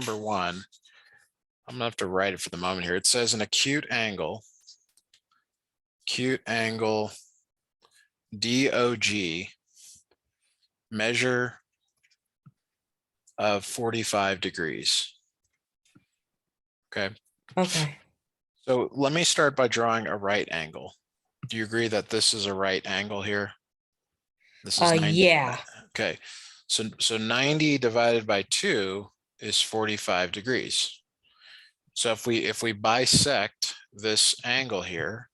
number one, I'm gonna have to write it for the moment here. It says an acute angle DOG, measure of 45 degrees. Okay. Okay. So let me start by drawing a right angle. Do you agree that this is a right angle here? This is 90. Yeah. Okay. So 90 divided by 2 is 45 degrees. So if we bisect this angle here,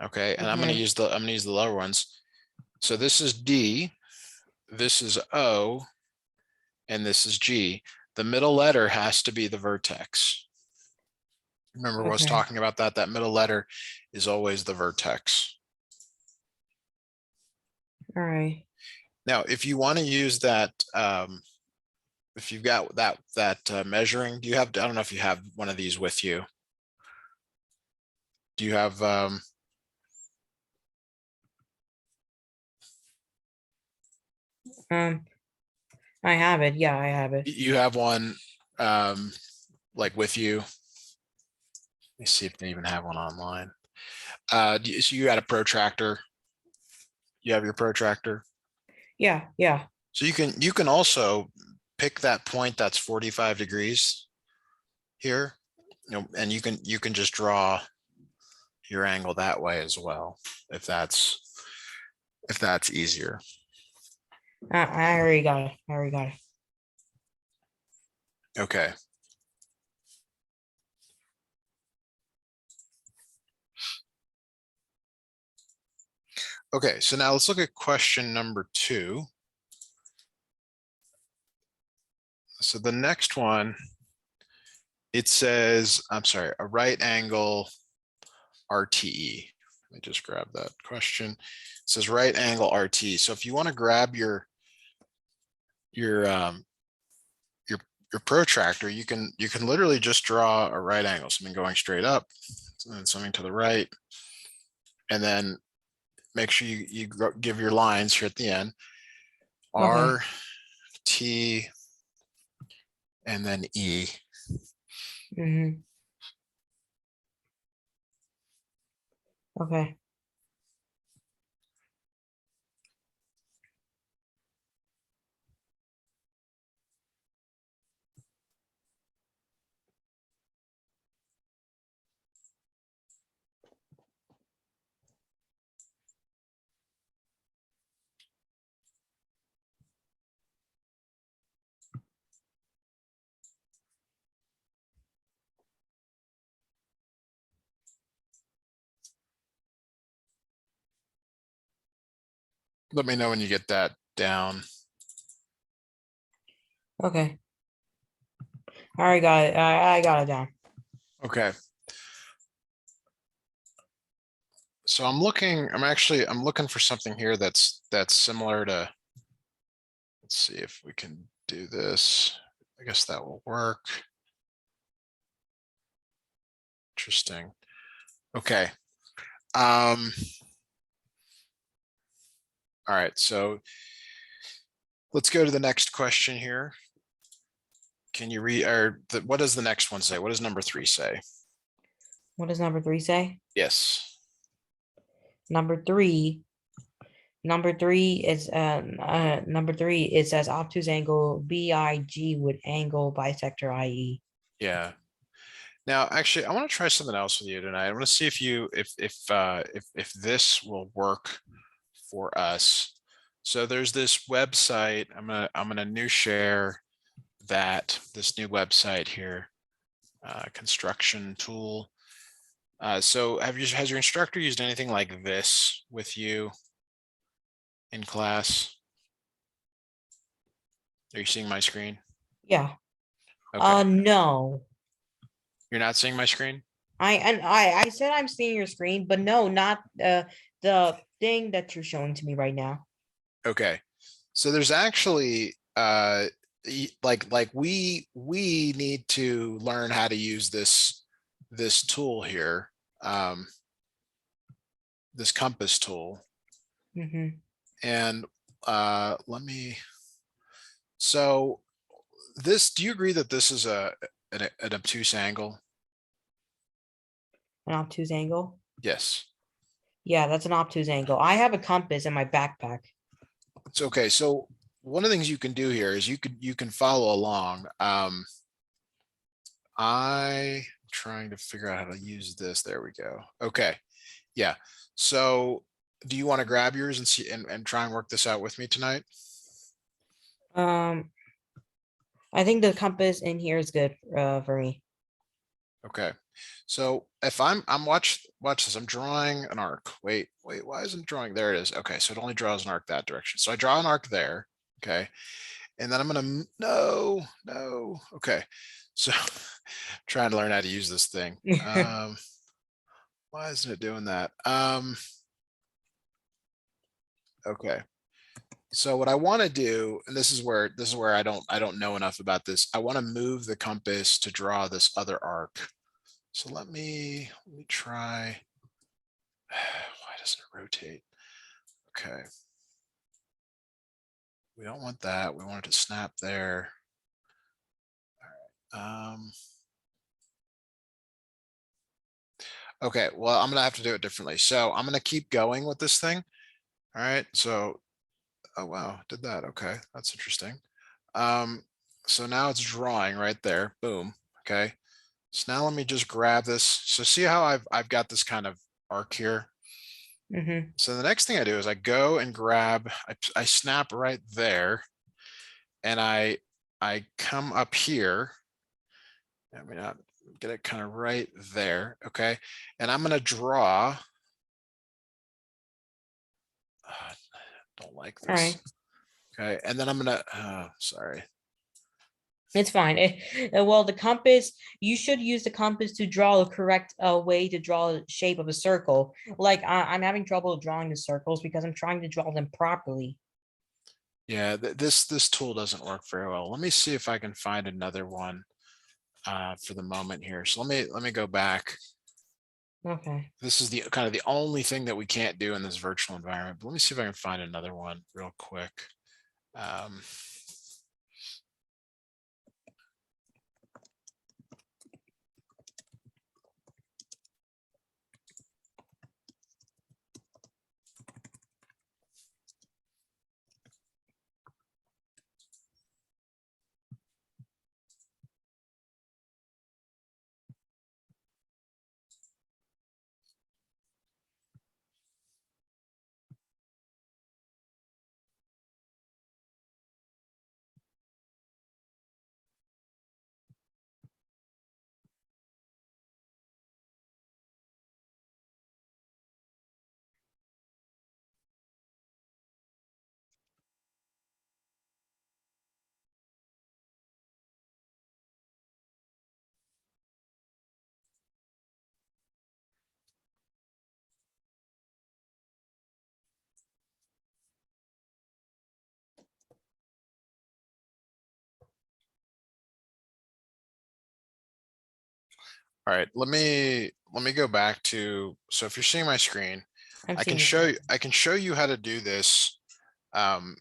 okay, and I'm going to use the lower ones. So this is D, this is O, and this is G. The middle letter has to be the vertex. Remember, I was talking about that. That middle letter is always the vertex. All right. Now, if you want to use that, if you've got that measuring, do you have? I don't know if you have one of these with you. Do you have? I have it. Yeah, I have it. You have one, like with you. Let me see if they even have one online. So you got a protractor. You have your protractor. Yeah, yeah. So you can also pick that point that's 45 degrees here, and you can just draw your angle that way as well, if that's easier. I already got it. I already got it. Okay. Okay, so now let's look at question number 2. So the next one, it says, I'm sorry, a right angle RTE. Let me just grab that question. It says right angle RT. So if you want to grab your protractor, you can literally just draw a right angle, something going straight up, and then something to the right, and then make sure you give your lines here at the end. R, T, and then E. Okay. Let me know when you get that down. Okay. I already got it. I got it down. Okay. So I'm looking for something here that's similar to, let's see if we can do this. I guess that will work. Interesting. Okay. All right, so let's go to the next question here. Can you read, or what does the next one say? What does number 3 say? What does number 3 say? Yes. Number three is number 3, it says obtuse angle BIG with angle bisector IE. Yeah. Now, actually, I want to try something else with you tonight. I want to see if this will work for us. So there's this website. I'm gonna new share this new website here, construction tool. So has your instructor used anything like this with you in class? Are you seeing my screen? Yeah. Okay. No. You're not seeing my screen? I said I'm seeing your screen, but no, not the thing that you're showing to me right now. Okay. So there's actually like we need to learn how to use this tool here, this compass tool. And let me So this, do you agree that this is an obtuse angle? An obtuse angle. Yes. Yeah, that's an obtuse angle. I have a compass in my backpack. It's okay. So one of the things you can do here is you can follow along. I'm trying to figure out how to use this. There we go. Okay. Yeah. So do you want to grab yours and see and try and work this out with me tonight? Um, I think the compass in here is good for me. Okay. So if I'm watch this, I'm drawing an arc. Wait, why isn't it drawing? There it is. Okay, so it only draws an arc that direction. So I draw an arc there. Okay. And then I'm gonna no. Okay. So trying to learn how to use this thing. Why isn't it doing that? Okay. So what I want to do, and this is where I don't know enough about this. I want to move the compass to draw this other arc. So let me try. Why doesn't it rotate? Okay. We don't want that. We want it to snap there. All right. Okay, well, I'm gonna have to do it differently. So I'm gonna keep going with this thing. All right. So, oh wow, did that. Okay, that's interesting. Um, so now it's drawing right there. Boom. Okay. So now let me just grab this. So see how I've got this kind of arc here. Hmm. So the next thing I do is I go and grab, I snap right there, and I come up here. I mean, I get it kind of right there. Okay. And I'm gonna draw. Don't like All this. right. Okay. And then I'm gonna sorry. It's fine. Well, the compass, you should use the compass to draw the correct way to draw the shape of a circle. Like I'm having trouble drawing the circles because I'm trying to draw them properly. Yeah, this tool doesn't work very well. Let me see if I can find another one for the moment here. So let me go back. Okay. This is the kind of the only thing that we can't do in this virtual environment. But let me see if I can find another one real quick. Um, all right, let me go back to, so if you're seeing my screen, I'm I can seeing it. show you how to do this. Um,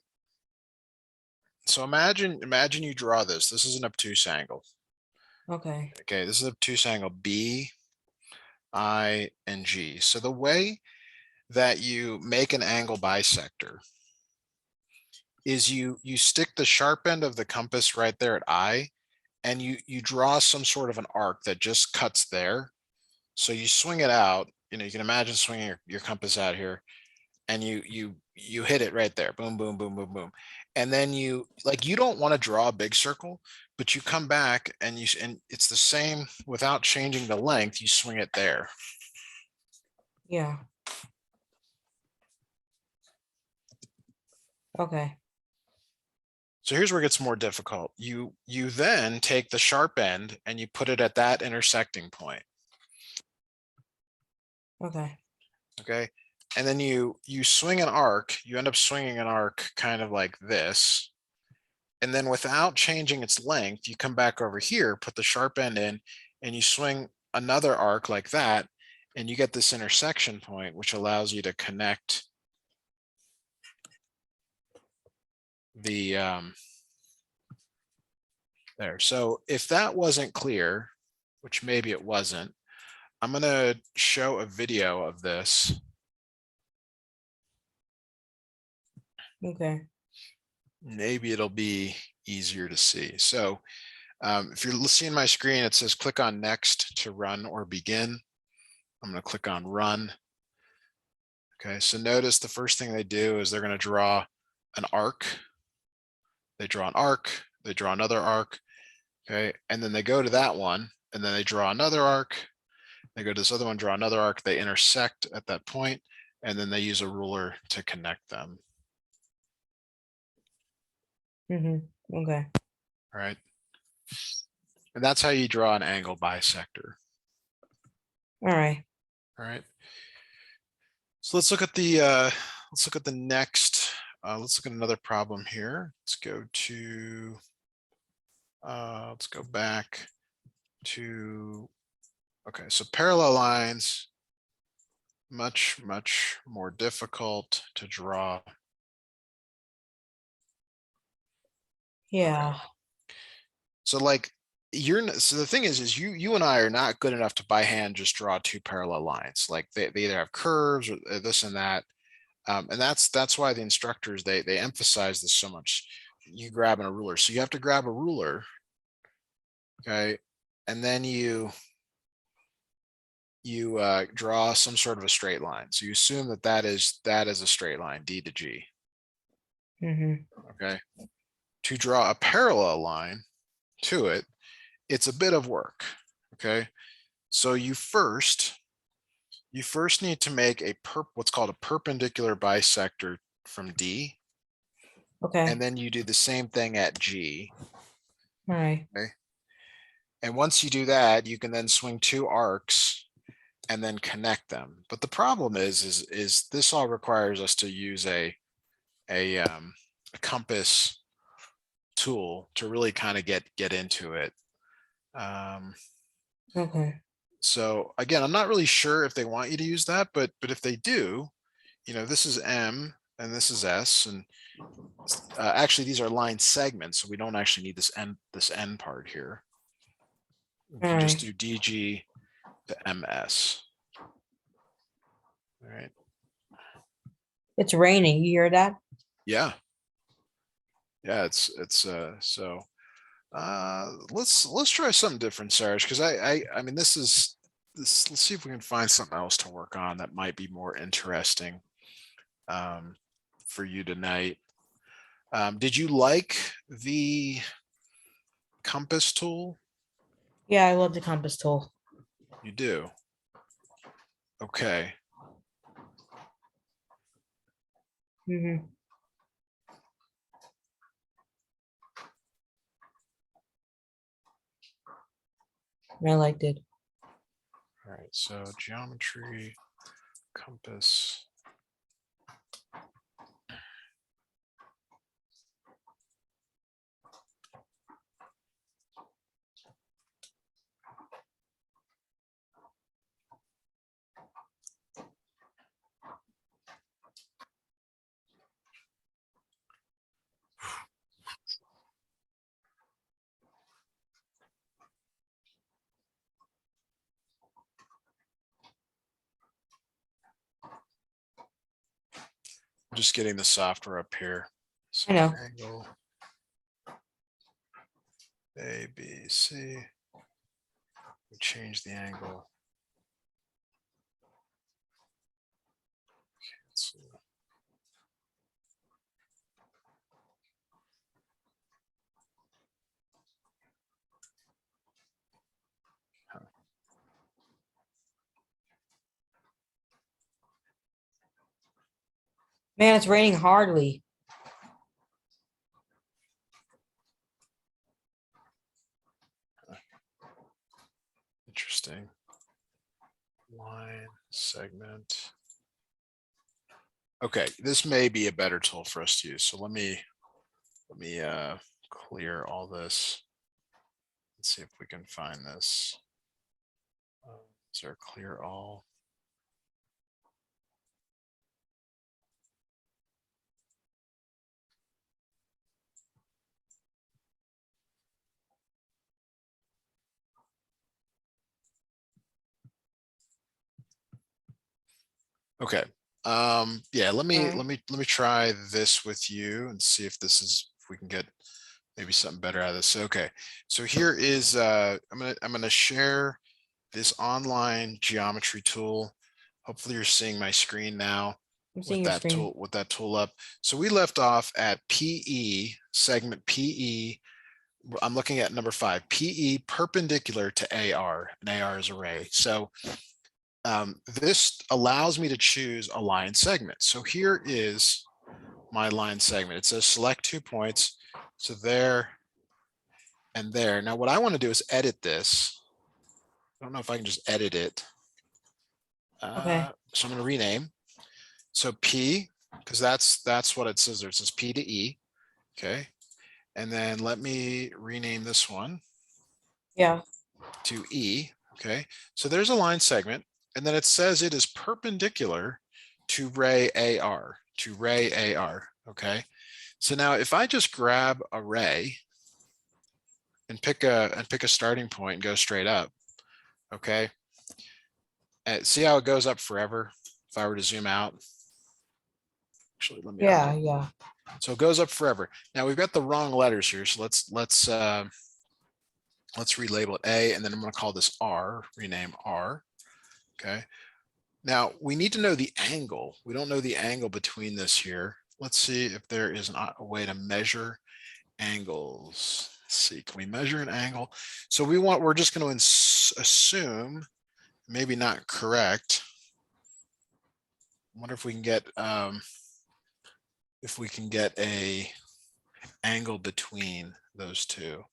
so imagine you draw this. This is an obtuse angle. Okay. Okay, this is obtuse angle B, I, and G. So the way that you make an angle bisector is you stick the sharp end of the compass right there at I, and you draw some sort of an arc that just cuts there. So you swing it out. You can imagine swinging your compass out here, and you hit it right there. Boom, boom, boom, boom, boom. And then you don't want to draw a big circle, but you come back and it's the same without changing the length. You swing it there. Yeah. Okay. So here's where it gets more difficult. You then take the sharp end and you put it at that intersecting point. Okay. Okay. And then you swing an arc, you end up swinging an arc kind of like this. And then without changing its length, you come back over here, put the sharp end in, and you swing another arc like that. And you get this intersection point, which allows you to connect the There. So if that wasn't clear, which maybe it wasn't, I'm going to show a video of this. Okay. Maybe it'll be easier to see. So if you're seeing my screen, it says click on next to run or begin. I'm going to click on run. Okay, so notice the first thing they do is they're going to draw an arc. They draw an arc, they draw another arc. Okay, and then they go to that one and then they draw another arc. They go to this other one, draw another arc, they intersect at that point, and then they use a ruler to connect them. Okay. All right. And that's how you draw an angle bisector. All right. All right. So let's look at the next. Let's look at another problem here. Let's go to. Let's go back to. Okay, so parallel lines. Much more difficult to draw. Yeah. Okay. So like so the thing is you and I are not good enough to by hand just draw two parallel lines. Like they either have curves or this and that. And that's why the instructors they emphasize this so much. You grabbing a ruler. So you have to grab a ruler. Okay. And then you draw some sort of a straight line. So you assume that is a straight line, D to G. Okay. To draw a parallel line to it, it's a bit of work. Okay. So you first need to make what's called a perpendicular bisector from D. Okay. And then you do the same thing at G. All right. Okay. And once you do that, you can then swing two arcs and then connect them. But the problem is this all requires us to use a compass tool to really kind of get into it. Okay. So again, I'm not really sure if they want you to use that, but if they do, this is M and this is S, and actually these are line segments, so we don't actually need this end part here. We can just do DG to MS. All right. It's raining. You hear that? Yeah. Yeah, it's so let's try something different, Sourish, because I mean this. Let's see if we can find something else to work on that might be more interesting for you tonight. Did you like the compass tool? Yeah, I love the compass tool. You do? Okay. I liked it. All right, so geometry, compass. I'm just getting the software up here. So I know. angle A, B, C. We change the angle. Cancel. Man, it's raining hardly. Interesting. Line segment. Okay, this may be a better tool for us to use. So let me clear all this. Let's see if we can find this. Is there clear all? Okay. Yeah, Alright. let me try this with you and see if if we can get maybe something better out of this. Okay. So here is I'm gonna share this online geometry tool. Hopefully you're seeing my screen now I'm seeing your screen. with that tool up. So we left off at PE, segment PE. I'm looking at number 5, PE perpendicular to AR, and AR is array. So this allows me to choose a line segment. So here is my line segment. It says select 2 points. So there and there. Now what I want to do is edit this. I don't know if I can just edit it. Okay. So I'm going to rename. So P, because that's what it says there. It says P to E. Okay. And then let me rename this one Yeah. to E. Okay. So there's a line segment. And then it says it is perpendicular to ray AR, to ray AR. Okay. So now if I just grab a ray and pick a starting point and go straight up. Okay. And see how it goes up forever. If I were to zoom out, actually, let me, Yeah. Yeah. so it goes up forever. Now we've got the wrong letters here. So let's relabel it A, and then I'm going to call this R, rename R. Okay. Now we need to know the angle. We don't know the angle between this here. Let's see if there is a way to measure angles. Let's see, can we measure an angle? So we're just going to assume, maybe not correct. I wonder if we can get a angle between those two.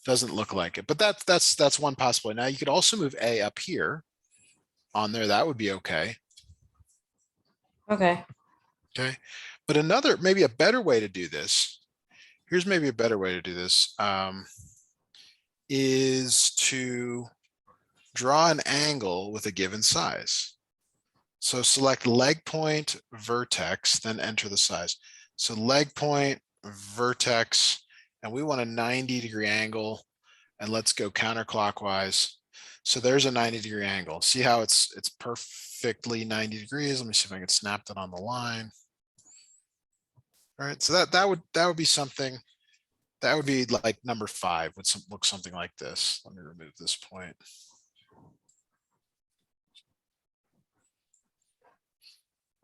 Doesn't look like it, but that's one possibility. Now you could also move A up here on there. That would be okay. Okay. Okay. But maybe a better way to do this, here's maybe a better way to do this, is to draw an angle with a given size. So select leg point, vertex, then enter the size. So leg point, vertex, and we want a 90-degree angle, and let's go counterclockwise. So there's a 90-degree angle. See how it's perfectly 90 degrees. Let me see if I can snap that on the line. All right, so that would be something. That would be like number 5 would look something like this. Let me remove this point.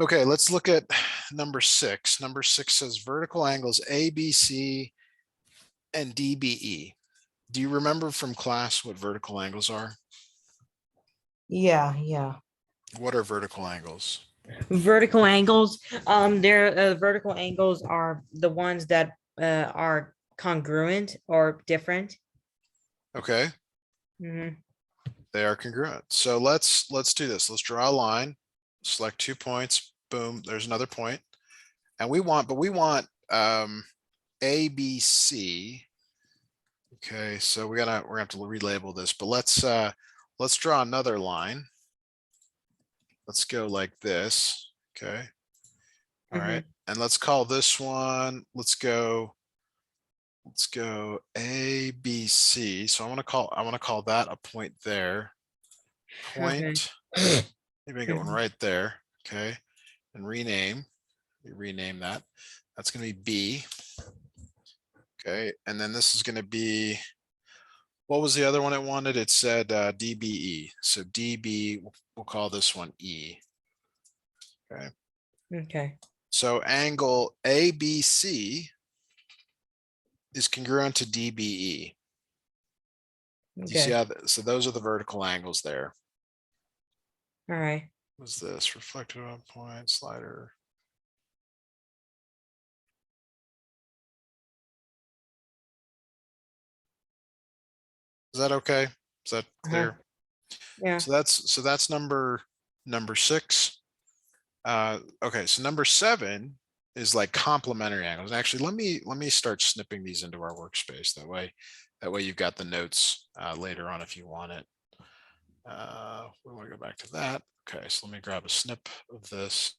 Okay, let's look at number 6. Number 6 says vertical angles ABC and DBE. Do you remember from class what vertical angles are? Yeah. Yeah. What are vertical angles? Vertical angles. Vertical angles are the ones that are congruent or different. Okay, Hmm. they are congruent. So let's do this. Let's draw a line, select 2 points. Boom, there's another point. And we want ABC. Okay, so we're gonna have to relabel this, but let's draw another line. Let's go like this. Okay. All right. Hmm. And let's call this one, let's go ABC. So I want to call that a point there. Okay. Point. Maybe I get one right there. Okay. And rename that. That's going to be B. Okay. And then this is going to be, what was the other one it wanted? It said DBE. So DB, we'll call this one E. Okay. Okay. So angle ABC is congruent to DBE. Do you see Okay. how, so those are the vertical angles there. All right. What's this? Reflected on point, slider. Is that okay? Is that Uh-huh. clear? Yeah. So that's number 6. Okay, so number 7 is like complementary angles. Actually, let me start snipping these into our workspace. That way you've got the notes later on if you want it. We want to go back to that. Okay, so let me grab a snip of this.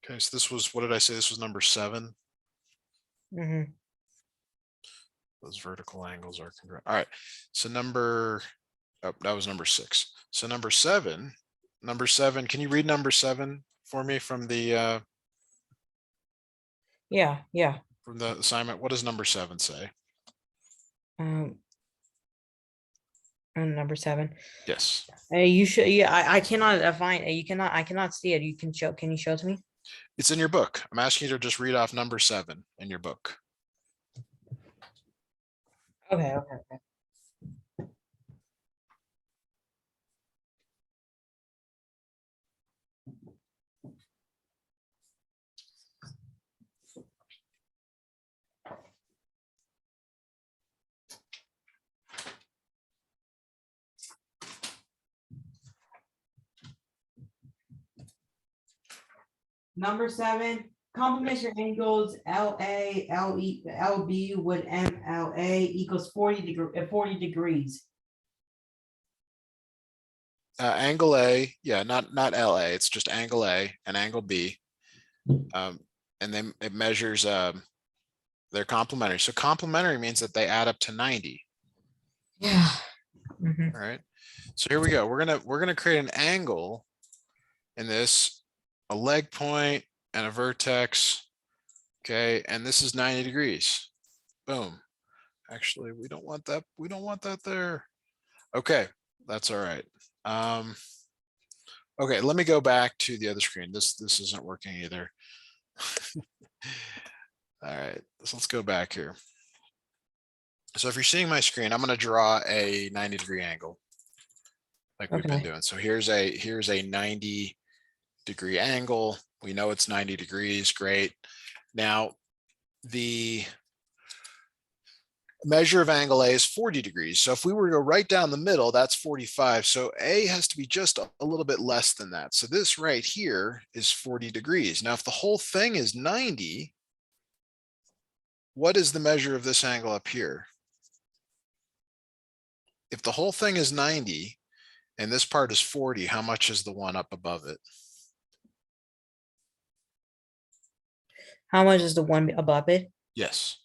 Okay, so this was, what did I say? This was number 7. Hmm. Those vertical angles are congruent. All right, so that was number 6. So number 7 Number 7. Can you read number 7 for me from the Yeah. assignment? What does number 7 say? Um, and number 7. Yes. You should. Yeah, I cannot find. You cannot. I cannot see it. You can show. Can you show it to me? It's in your book. I'm asking you to just read off number 7 in your book. Okay. Number 7, complementary angles LA, LE, LB with MLA equals 40 degrees. Angle A, yeah, not LA. It's just angle A and angle B. And then it measures they're complementary. So complementary means that they add up to 90. Yeah. All right. So here we go. We're gonna create an angle in this, a leg point and a vertex. Okay, and this is 90 degrees. Boom. Actually, we don't want that. We don't want that there. Okay, that's all right. Okay, let me go back to the other screen. This isn't working either. All right, so let's go back here. So if you're seeing my screen, I'm going to draw a 90-degree angle like we've been doing. So here's a 90-degree angle. We know it's 90 degrees. Great. Now the measure of angle A is 40 degrees. So if we were to go right down the middle, that's 45. So A has to be just a little bit less than that. So this right here is 40 degrees. Now, if the whole thing is 90, what is the measure of this angle up here? If the whole thing is 90 and this part is 40, how much is the one up above it? How much is the one above it? Yes.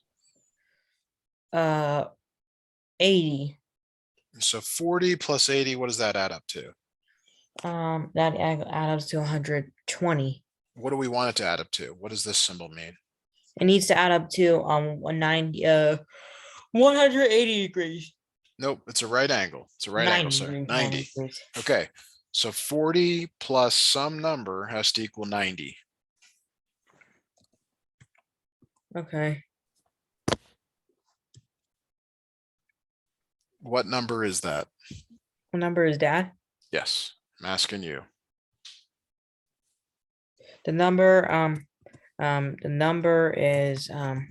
80. So 40 plus 80, what does that add up to? That adds up to 120. What do we want it to add up to? What does this symbol mean? It needs to add up to 180 degrees. Nope, it's a right angle. It's a right angle, sir. 90. Degrees. Okay, so 40 plus some number has to equal 90. Okay. What number is that? What number is that? Yes, I'm asking you. The number the number is I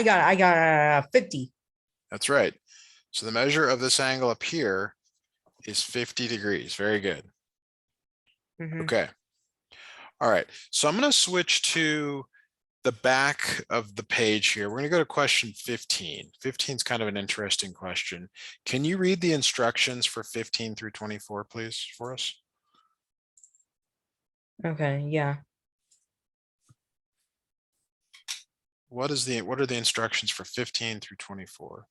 got 50. That's right. So the measure of this angle up here is 50 degrees. Very good. Okay. All right. So I'm going to switch to the back of the page here. We're going to go to question 15. 15 is kind of an interesting question. Can you read the instructions for 15 through 24, please, for us? Okay, yeah. What are the instructions for 15 through 24?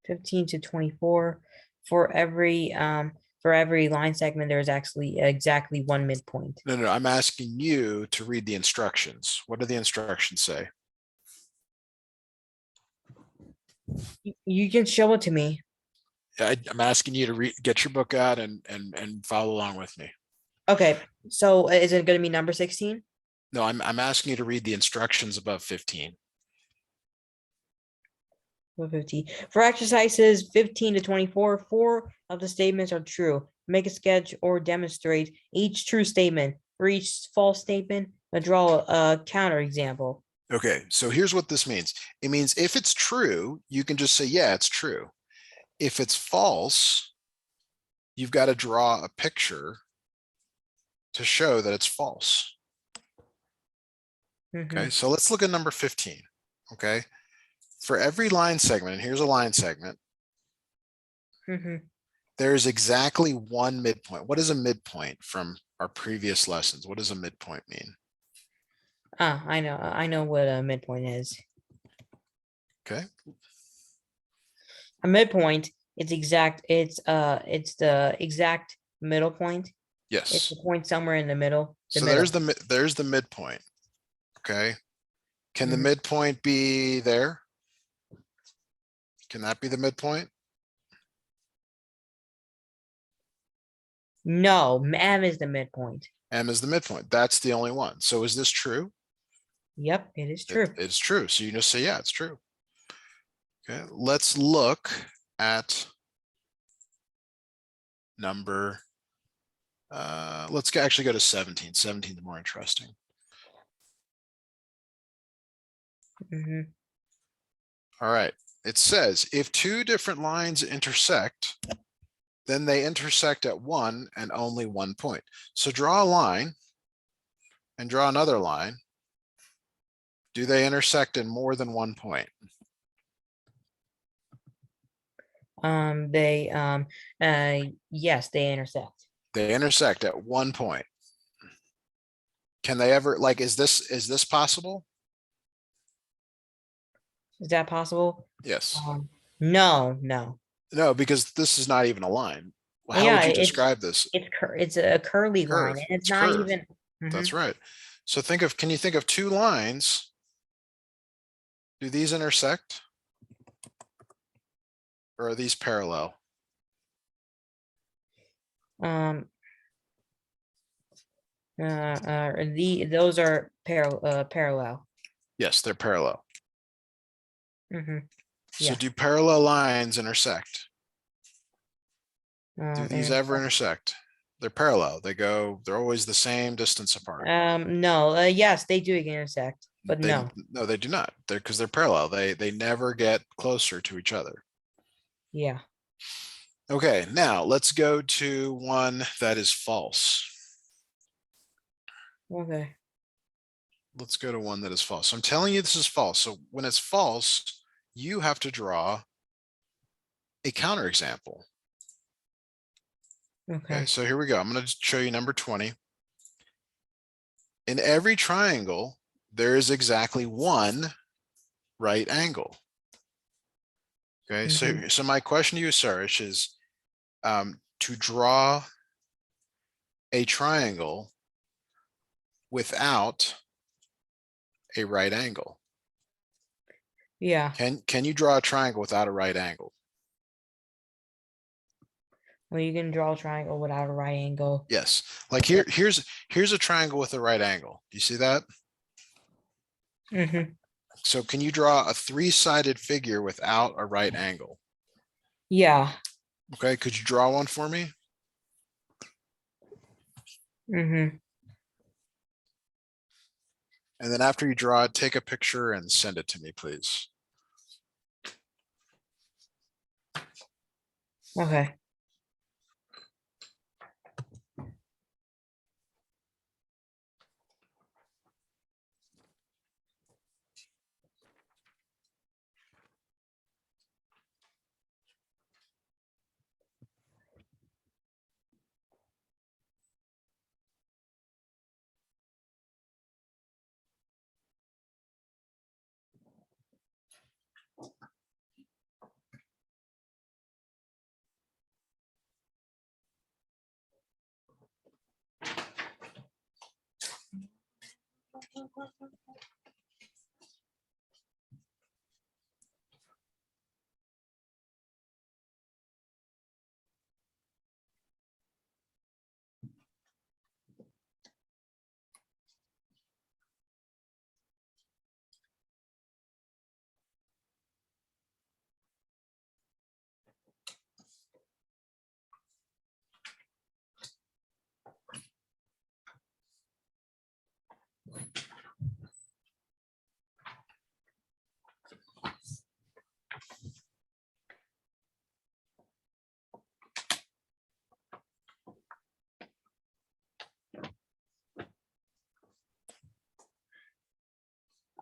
15 to 24. For every line segment, there's actually exactly one midpoint. No, I'm asking you to read the instructions. What do the instructions say? You can show it to me. I'm asking you to get your book out and follow along with me. Okay, so is it going to be number 16? No, I'm asking you to read the instructions above 15. 50. For exercises 15 to 24, 4 of the statements are true. Make a sketch or demonstrate each true statement. For each false statement, draw a counter example. Okay, so here's what this means. It means if it's true, you can just say, yeah, it's true. If it's false, you've got to draw a picture to show that it's false. Okay, so let's look at number 15. Okay, for every line segment, and here's a line segment, there's exactly one midpoint. What is a midpoint from our previous lessons. What does a midpoint mean? I know what a midpoint is. Okay. A midpoint, it's the exact middle point. It's Yes. the point somewhere in the middle. So middle. there's the midpoint. Okay. Can the Mhm. midpoint be there? Can that be the midpoint? No, M is the midpoint. M is the midpoint. That's the only one. So is this true? Yep, it is true. It's true. So you just say, yeah, it's true. Okay. Let's look at number. Let's actually go to 17. 17 is more interesting. Mhm. All right. It says if two different lines intersect, then they intersect at one and only one point. So draw a line and draw another line. Do they intersect in more than one point? Yes, they intersect. They intersect at one point. Can they ever, like, is this possible? Is that possible? Yes. No, no. No, because this is not even a line. How Yeah, would you describe this? it's a curly line, Curve. and it's It's not curve. even. Mhm. That's right. So can you think of two lines? Do these intersect? Or are these parallel? Um. Those are parallel. Yes, they're parallel. Mm-hmm. So Yes. do parallel lines intersect? Do these And, ever intersect? They're parallel. They're always the same distance apart. no. Yes, they do intersect, but no. No, they do not. They're because they're parallel. They never get closer to each other. Yeah. Okay, now let's go to one that is false. Okay. Let's go to one that is false. So I'm telling you this is false. So when it's false, you have to draw a counterexample. Okay. Okay, so here we go. I'm going to show you number 20. In every triangle, there is exactly one right angle. Okay, Mhm. so my question to you, Sourish, is to draw a triangle without a right angle. Yeah. Can you draw a triangle without a right angle? Well, you can draw a triangle without a right angle. Yes. Like Yeah. here's a triangle with a right angle. Do you see that? Mm-hmm. So can you draw a three-sided figure without a right angle? Yeah. Okay, could you draw one for me? Mm-hmm. And then after you draw it, take a picture and send it to me, please. Okay.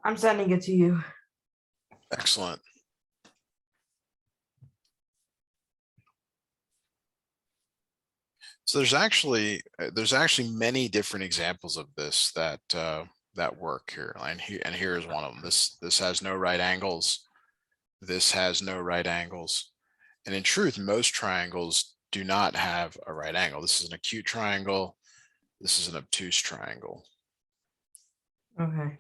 I'm sending it to you. Excellent. So there's actually many different examples of this that work here. And here is one of them. This has no right angles. This has no right angles. And in truth, most triangles do not have a right angle. This is an acute triangle. This is an obtuse triangle. Okay.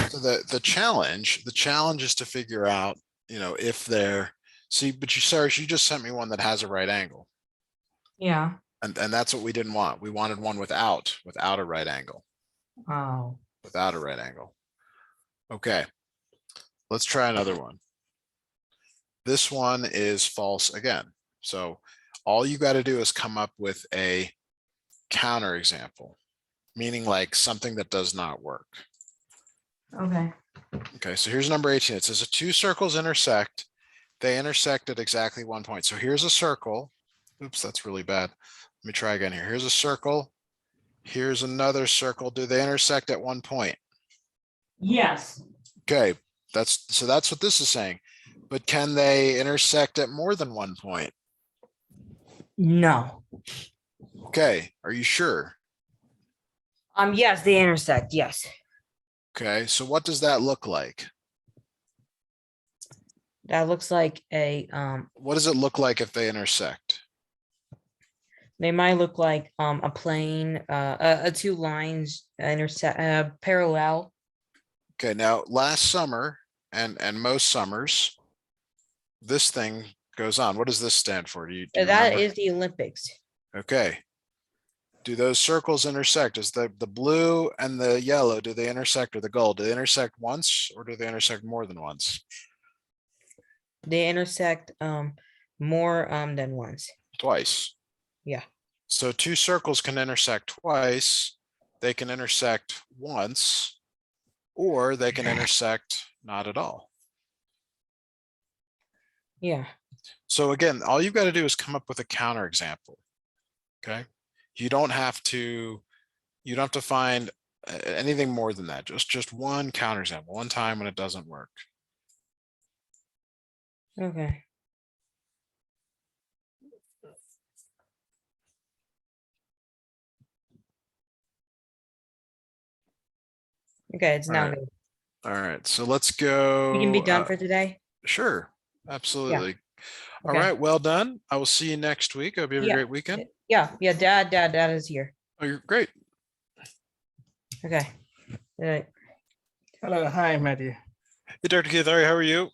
So the challenge is to figure out, if they're, see, but Sourish, you just sent me one that has a right angle. Yeah. And that's what we didn't want. We wanted one without a right angle. Oh. Without a right angle. Okay. Let's try another one. This one is false again. So all you got to do is come up with a counter example, meaning like something that does not work. Okay. Okay, so here's number 18. It says two circles intersect. They intersect at exactly 1 point. So here's a circle. Oops, that's really bad. Let me try again here. Here's a circle. Here's another circle. Do they intersect at 1 point? Yes. Okay, that's what this is saying. But can they intersect at more than 1 point? No. Okay, are you sure? Yes, they intersect. Yes. Okay, so what does that look like? That looks like a What does it look like if they intersect? they might look like a plane, two lines intersect parallel. Okay, now last summer and most summers, this thing goes on. What does this stand for? Do you That remember? is the Olympics. Okay. Do those circles intersect? Is the blue and the yellow, do they intersect, or the gold? Do they intersect once or do they intersect more than once? They intersect more than once. Twice. Yeah. So two circles can intersect twice. They can intersect once, or they can intersect not at all. Yeah. So again, all you've got to do is come up with a counterexample. Okay. You don't have to find anything more than that. Just one counterexample, one time when it doesn't work. Okay. Okay, it's All now right. good. All right. So let's go. We can be done for today. Sure. Absolutely. All Okay. right. Well done. I will see you next week. I hope you have a Yeah. great weekend. Yeah. Dad is here. Oh, you're great. Okay. All right. Hello, hi, Matthew. Hey, Dr. Keith, how are you?